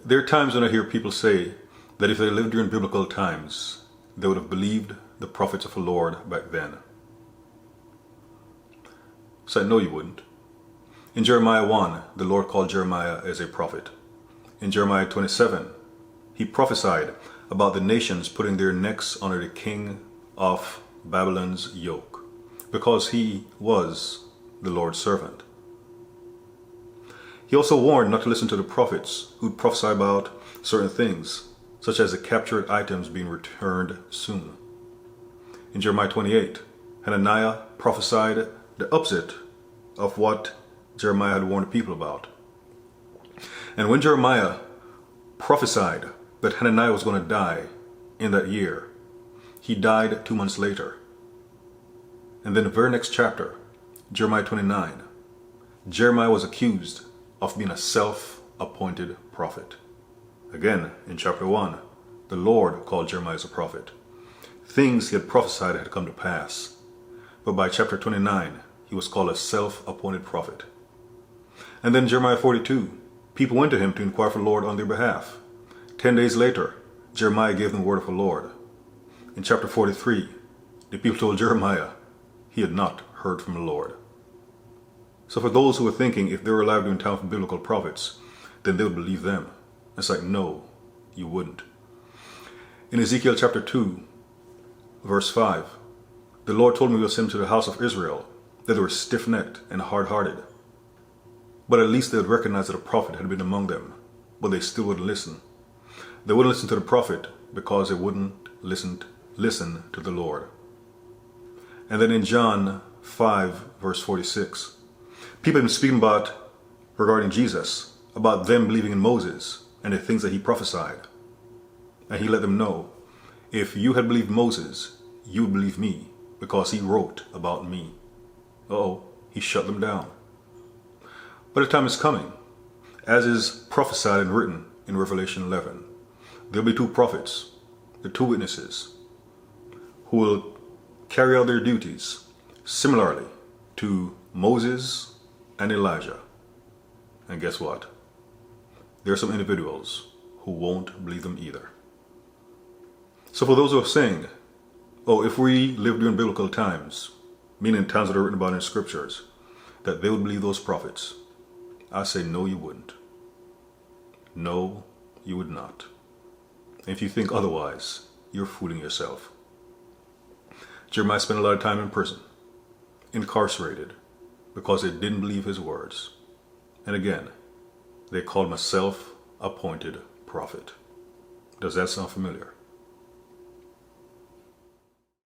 There are times when I hear people say that if they lived during biblical times, they would have believed the prophets of the Lord back then. So I know you wouldn't. In Jeremiah 1, the Lord called Jeremiah as a prophet. In Jeremiah 27, he prophesied about the nations putting their necks under the king of Babylon's yoke, because he was the Lord's servant. He also warned not to listen to the prophets who'd prophesy about certain things, such as the captured items being returned soon. In Jeremiah 28, Hananiah prophesied the opposite of what Jeremiah had warned the people about. And when Jeremiah prophesied that Hananiah was going to die in that year, he died 2 months later. And then the very next chapter, Jeremiah 29, Jeremiah was accused of being a self-appointed prophet. Again, in chapter 1, the Lord called Jeremiah as a prophet. Things he had prophesied had come to pass. But by chapter 29, he was called a self-appointed prophet. And then Jeremiah 42, people went to him to inquire for the Lord on their behalf. 10 days later, Jeremiah gave them the word of the Lord. In chapter 43, the people told Jeremiah he had not heard from the Lord. So for those who were thinking if they were alive during time of biblical prophets, then they would believe them. It's like, no, you wouldn't. In Ezekiel chapter 2, verse 5, the Lord told me to send to the house of Israel that they were stiff-necked and hard-hearted. But at least they would recognize that a prophet had been among them, but they still wouldn't listen. They wouldn't listen to the prophet because they wouldn't listen to the Lord. And then in John 5, verse 46, people have been speaking about, regarding Jesus, about them believing in Moses and the things that he prophesied. And he let them know, if you had believed Moses, you would believe me, because he wrote about me. He shut them down. But the time is coming, as is prophesied and written in Revelation 11. There'll be two prophets, the two witnesses, who will carry out their duties similarly to Moses and Elijah. And guess what? There are some individuals who won't believe them either. So for those who are saying, if we live during biblical times, meaning times that are written about in scriptures, that they would believe those prophets, I say no, you wouldn't. No, you would not. And if you think otherwise, you're fooling yourself. Jeremiah spent a lot of time in prison, incarcerated, because they didn't believe his words. And again, they called him a self-appointed prophet. Does that sound familiar?